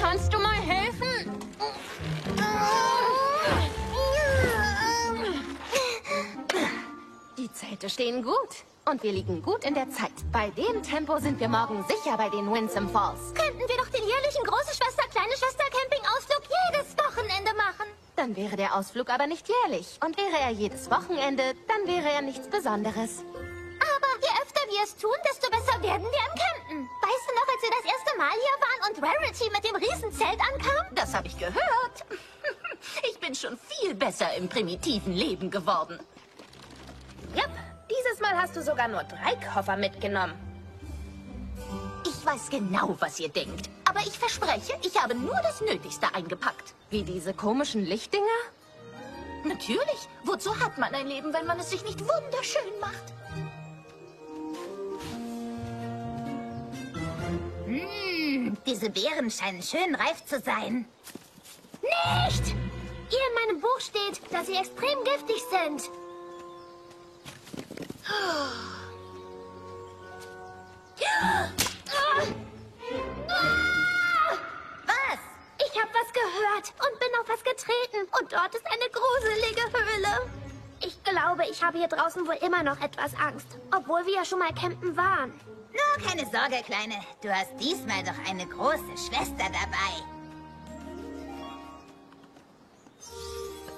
Kannst du mal helfen? Die Zelte stehen gut. Und wir liegen gut in der Zeit. Bei dem Tempo sind wir morgen sicher bei den Winsome Falls. Könnten wir doch den jährlichen Große Schwester, Kleine Schwester Campingausflug jedes Wochenende machen. Dann wäre der Ausflug aber nicht jährlich. Und wäre er jedes Wochenende, dann wäre er nichts Besonderes. Aber je öfter wir es tun, desto besser werden wir im Campen. Weißt du noch, als wir das erste Mal hier waren und Rarity mit dem Riesenzelt ankam? Das habe ich gehört. Ich bin schon viel besser im primitiven Leben geworden. Jupp, dieses Mal hast du sogar nur 3 Koffer mitgenommen. Ich weiß genau, was ihr denkt. Aber ich verspreche, ich habe nur das Nötigste eingepackt. Wie diese komischen Lichtdinger? Natürlich. Wozu hat man ein Leben, wenn man es sich nicht wunderschön macht? Diese Beeren scheinen schön reif zu sein. Nicht! Ihr in meinem Buch steht, dass sie extrem giftig sind. Was? Ich habe was gehört und bin auf was getreten. Und dort ist eine gruselige Höhle. Ich glaube, ich habe hier draußen wohl immer noch etwas Angst. Obwohl wir ja schon mal campen waren. Nur keine Sorge, Kleine. Du hast diesmal doch eine große Schwester dabei.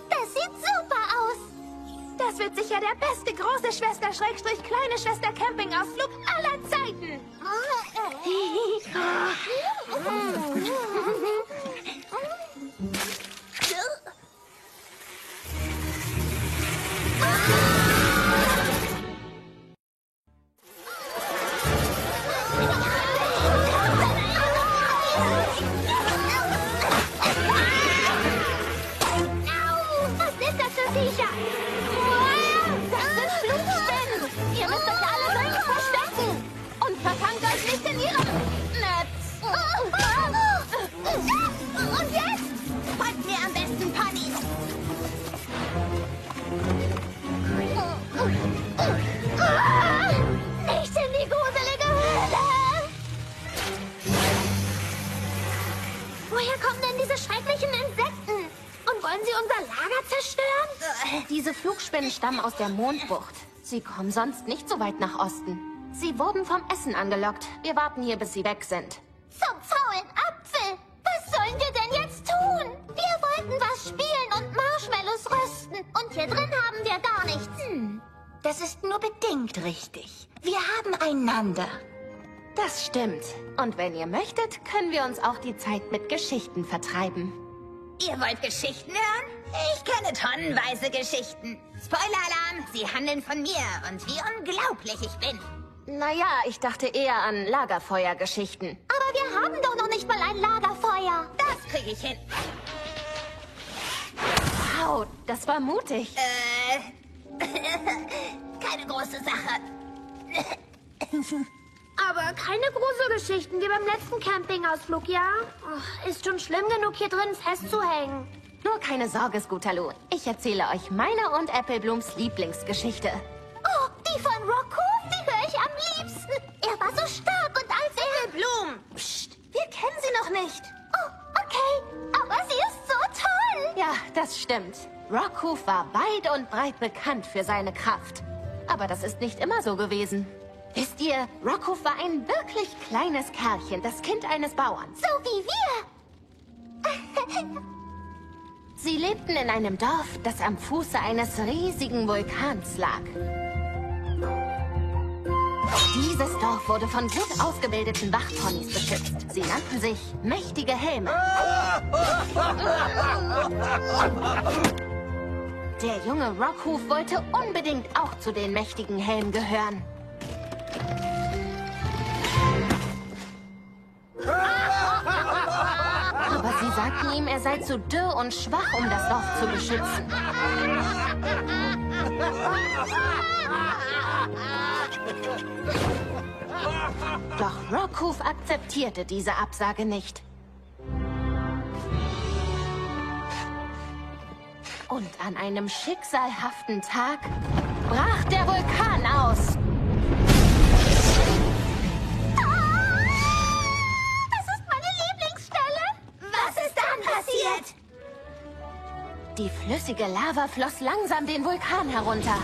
Das sieht super aus. Das wird sicher der beste große Schwester / kleine Schwester Campingausflug aller Zeiten. Was sind das für Viecher? Das sind Flugspinnen. Ihr müsst euch alle dringend verstecken. Und verfangt euch nicht in ihrem Netz. Und jetzt? Folgt mir am besten, Pony. Nicht in die gruselige Höhle! Woher kommen denn diese schrecklichen Insekten? Und wollen sie unser Lager zerstören? Diese Flugspinnen stammen aus der Mondbucht. Sie kommen sonst nicht so weit nach Osten. Sie wurden vom Essen angelockt. Wir warten hier, bis sie weg sind. Zum faulen Apfel! Was sollen wir denn jetzt tun? Wir wollten was spielen und Marshmallows rösten. Und hier drin haben wir gar nichts. Das ist nur bedingt richtig. Wir haben einander. Das stimmt. Und wenn ihr möchtet, können wir uns auch die Zeit mit Geschichten vertreiben. Ihr wollt Geschichten hören? Ich kenne tonnenweise Geschichten. Spoiler-Alarm, sie handeln von mir und wie unglaublich ich bin. Naja, ich dachte eher an Lagerfeuergeschichten. Aber wir haben doch noch nicht mal ein Lagerfeuer. Das kriege ich hin. Wow, das war mutig. Keine große Sache. Aber keine Gruselgeschichten wie beim letzten Campingausflug, ja? Ach, ist schon schlimm genug, hier drin festzuhängen. Nur keine Sorge, Scootaloo. Ich erzähle euch meine und Appleblooms Lieblingsgeschichte. Oh, die von Rocco? Die höre ich am liebsten. Er war so stark und als er... Bloom, psst, wir kennen sie noch nicht. Oh, okay. Aber sie ist so toll. Ja, das stimmt. Rockhoof war weit und breit bekannt für seine Kraft. Aber das ist nicht immer so gewesen. Wisst ihr, Rockhoof war ein wirklich kleines Kerlchen, das Kind eines Bauern. So wie wir. Sie lebten in einem Dorf, das am Fuße eines riesigen Vulkans lag. Dieses Dorf wurde von gut ausgebildeten Wachponys beschützt. Sie nannten sich mächtige Helme. Der junge Rockhoof wollte unbedingt auch zu den mächtigen Helmen gehören. Aber sie sagten ihm, er sei zu dürr und schwach, um das Dorf zu beschützen. Doch Rockhoof akzeptierte diese Absage nicht. Und an einem schicksalhaften Tag brach der Vulkan aus. passiert? Die flüssige Lava floss langsam den Vulkan herunter.